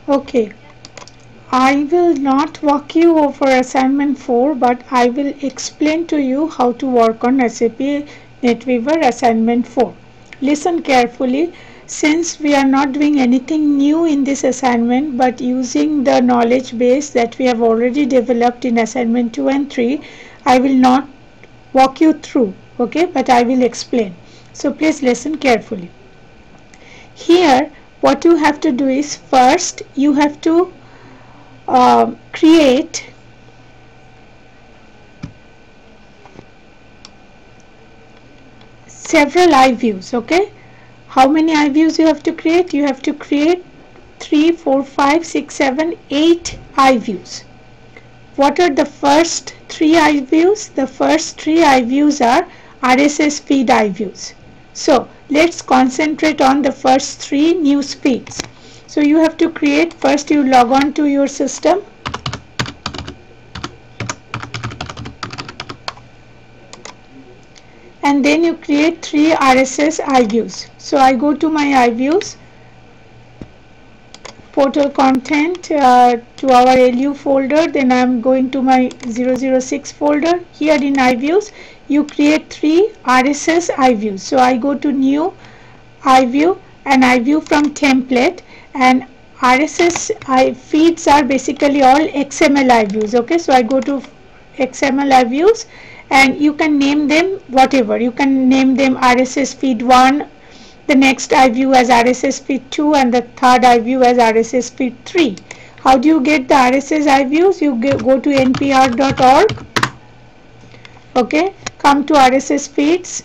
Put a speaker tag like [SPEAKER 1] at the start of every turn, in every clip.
[SPEAKER 1] Okay, I will not walk you over assignment 4, but I will explain to you how to work on SAP NetWeaver assignment 4. Listen carefully, since we are not doing anything new in this assignment but using the knowledge base that we have already developed in assignment 2 and 3. I will not walk you through, okay, but I will explain. So please listen carefully. Here what you have to do is, first you have to create several eye views. Okay, how many eye views you have to create? You have to create 3, 4, 5, 6, 7, 8 eye views. What are the first 3 eye views? The first 3 eye views are RSS feed eye views. So let's concentrate on the first 3 news feeds. So you have to create, first you log on to your system, and then you create 3 RSS eye views. So I go to my eye views, portal content, to our LU folder, then I am going to my 006 folder. Here in eye views you create 3 RSS eye views. So I go to new eye view and eye view from template, and RSS eye feeds are basically all XML eye views. Okay, so I go to XML eye views, and you can name them whatever. You can name them RSS feed 1, the next eye view as RSS feed 2, and the third eye view as RSS feed 3. How do you get the RSS eye views? You go to npr.org. okay, come to RSS feeds.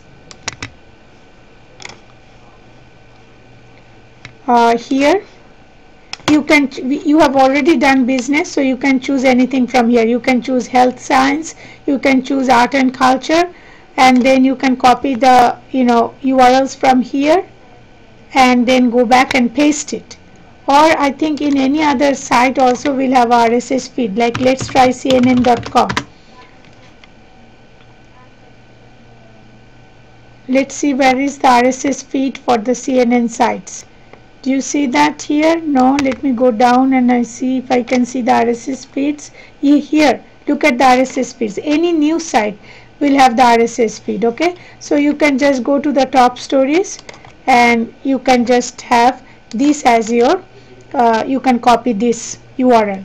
[SPEAKER 1] Here you have already done business, so you can choose anything from here. You can choose health science, you can choose art and culture, and then you can copy the URLs from here and then go back and paste it. Or I think in any other site also we'll have RSS feed, like let's try cnn.com. Let's see where is the RSS feed for the CNN sites. Do you see that here? No. Let me go down and I see if I can see the RSS feeds. Here, look at the RSS feeds. Any news site will have the RSS feed. Okay, so you can just go to the top stories and you can just have this as your you can copy this URL.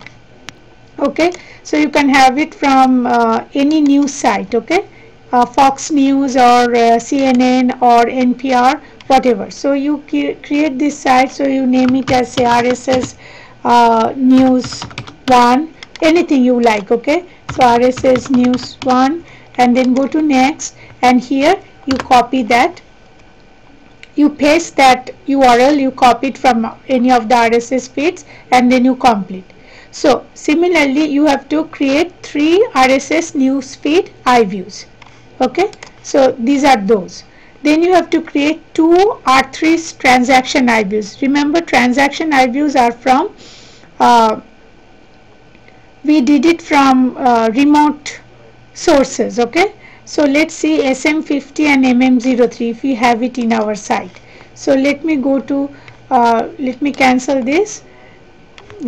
[SPEAKER 1] Okay, so you can have it from any news site. Okay, Fox News or CNN or NPR, whatever. So you create this site, so you name it as say RSS news 1, anything you like. Okay, so RSS news 1, and then go to next, and here you copy that, you paste that URL, you copy it from any of the RSS feeds, and then you complete. So similarly you have to create 3 RSS news feed eye views. Okay, so these are those. Then you have to create 2 R3 transaction eye views. Remember, transaction eye views are from we did it from remote sources. Okay, so let's see SM50 and MM03 if we have it in our site. So let me go to let me cancel this,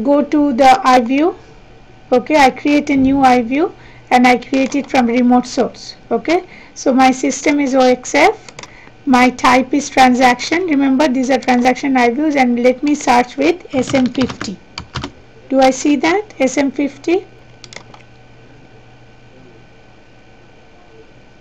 [SPEAKER 1] go to the eye view. Okay, I create a new eye view and I create it from remote source. Okay, so my system is OXF, my type is transaction. Remember, these are transaction eye views, and let me search with SM50. Do I see that SM50?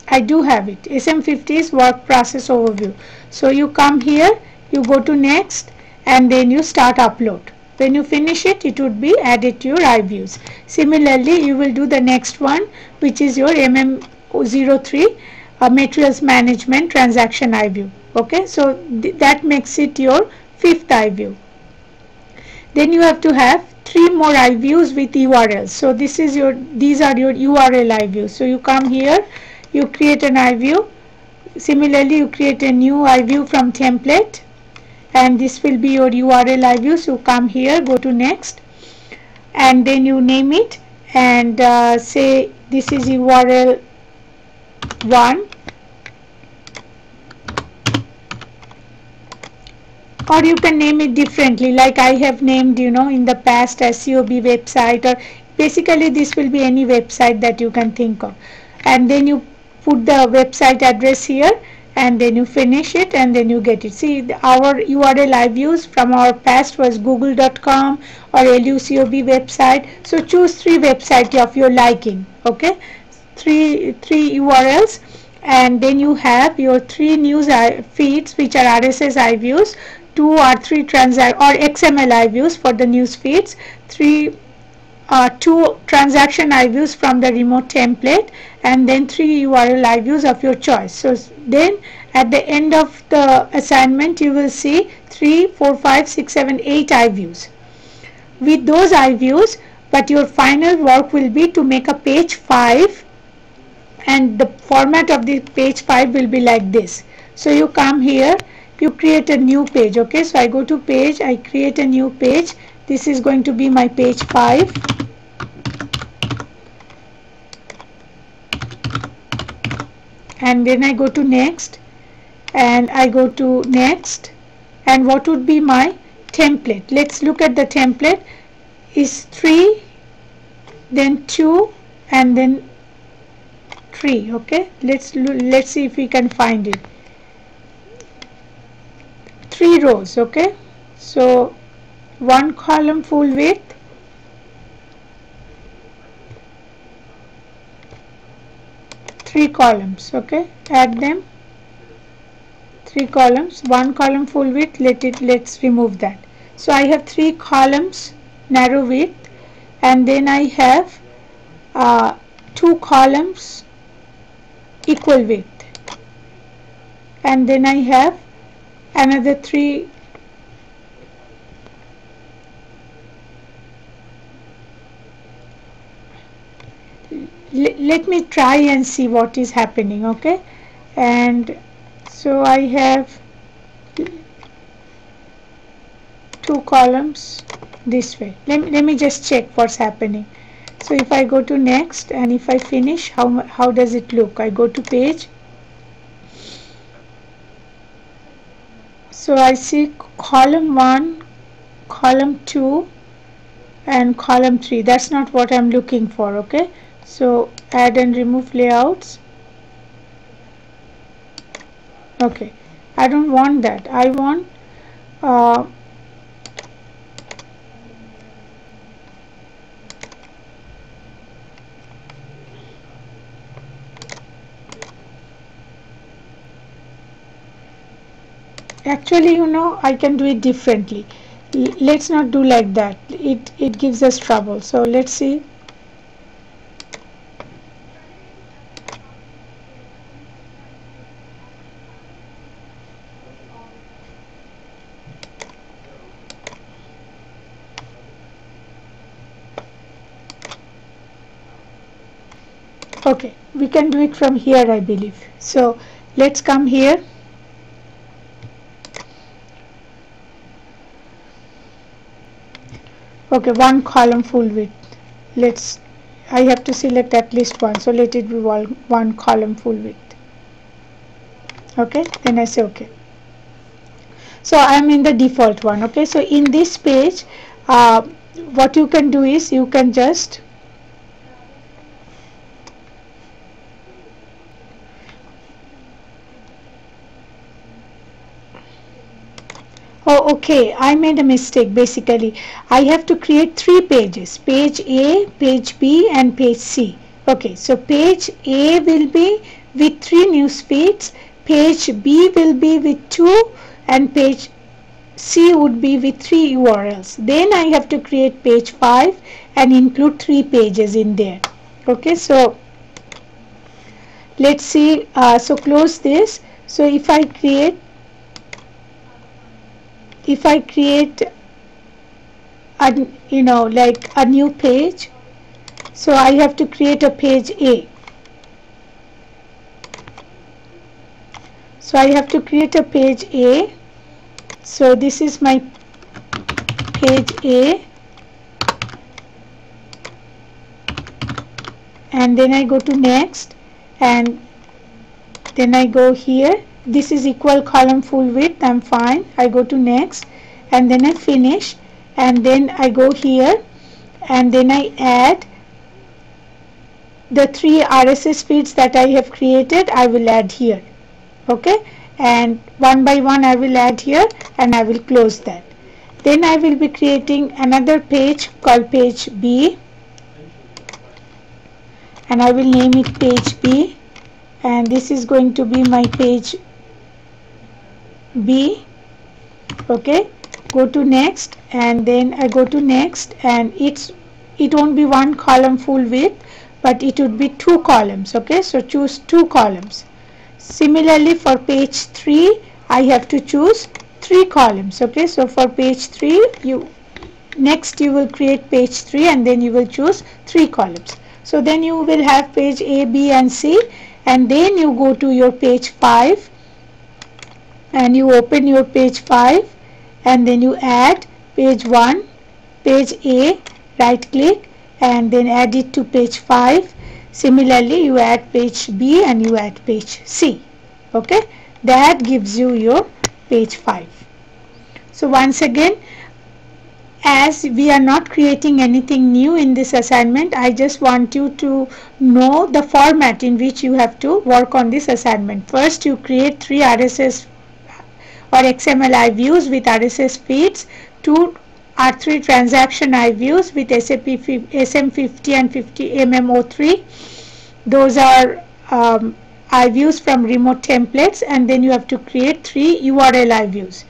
[SPEAKER 1] I do have it. SM50 is work process overview. So you come here, you go to next, and then you start upload. When you finish it, it would be added to your eye views. Similarly, you will do the next one, which is your MM03 materials management transaction eye view. Okay, so that makes it your 5th eye view. Then you have to have 3 more eye views with URLs. So this is your, these are your URL eye views. So you come here, you create an eye view. Similarly, you create a new eye view from template, and this will be your URL eye view. So come here, go to next, and then you name it, and say this is URL 1, or you can name it differently, like I have named, in the past as COB website, or basically this will be any website that you can think of. And then you put the website address here, and then you finish it, and then you get it. See, our URL I've used from our past was google.com or LUCOB website. So choose 3 websites of your liking. Okay, three URLs, and then you have your 3 news feeds, which are RSS I views, 2 or 3 XML I views for the news feeds, 2 transaction I views from the remote template, and then 3 URL I views of your choice. So then at the end of the assignment you will see 3, 4, 5, 6, 7, 8 I views. With those I views, but your final work will be to make a page 5, and the format of the page 5 will be like this. So you come here, you create a new page. Okay, so I go to page, I create a new page. This is going to be my page 5. And then I go to next, and I go to next, and what would be my template? Let's look at the template. Is 3, then 2, and then 3. Okay, let's see if we can find it. 3 rows. Okay, so 1 column full width, 3 columns. Okay, add them. 3 columns, 1 column full width. Let's remove that. So I have 3 columns narrow width, and then I have 2 columns equal width, and then I have another 3 let me try and see what is happening. Okay, and so I have 2 columns this way. Let me just check what's happening. So if I go to next, and if I finish, how does it look? I go to page. So I see column 1, column 2, and column 3. That's not what I'm looking for. Okay, so add and remove layouts. Okay, I don't want that. I want actually, I can do it differently. Let's not do like that. It gives us trouble. So let's see. Okay, we can do it from here, I believe. So let's come here. Okay, 1 column full width. I have to select at least 1, so let it be 1 column full width. Okay, then I say okay. So I am in the default one. Okay, so in this page, what you can do is you can just okay, I made a mistake. Basically, I have to create 3 pages: page A, page B, and page C. Okay, so page A will be with 3 news feeds, page B will be with 2, and page C would be with 3 URLs. Then I have to create page 5 and include 3 pages in there. Okay, so let's see. So close this. So if I create like a new page, so I have to create a page A. So I have to create a page A. So this is my page A, and then I go to next, and then I go here this is equal column full width, I'm fine. I go to next and then I finish, and then I go here and then I add the 3 RSS feeds that I have created. I will add here, okay, and one by one I will add here and I will close that. Then I will be creating another page called page B, and I will name it page B, and this is going to be my page B, okay. Go to next and then I go to next, and it won't be 1 column full width, but it would be 2 columns, okay. So choose 2 columns. Similarly for page 3 I have to choose 3 columns, okay. So for page 3 you will create page 3 and then you will choose 3 columns. So then you will have page A, B and C, and then you go to your page 5 and you open your page 5 and then you add page 1, page A, right click and then add it to page 5. Similarly you add page B and you add page C, okay. That gives you your page 5. So once again, as we are not creating anything new in this assignment, I just want you to know the format in which you have to work on this assignment. First you create 3 RSS or XML views with RSS feeds, 2 R3 transaction views with SAP SM50 and 50 MMO3. Those are views from remote templates, and then you have to create 3 URL views.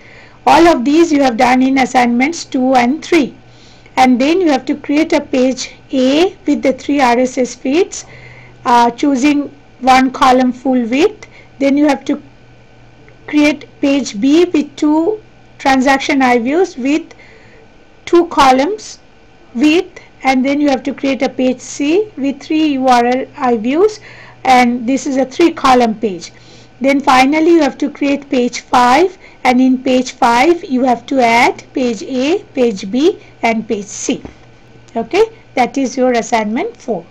[SPEAKER 1] All of these you have done in assignments 2 and 3. And then you have to create a page A with the 3 RSS feeds, choosing 1 column full width. Then you have to create page B with 2 transaction views with 2 columns width, and then you have to create a page C with 3 URL views, and this is a 3 column page. Then finally you have to create page 5, and in page 5 you have to add page A, page B and page C, okay. That is your assignment 4.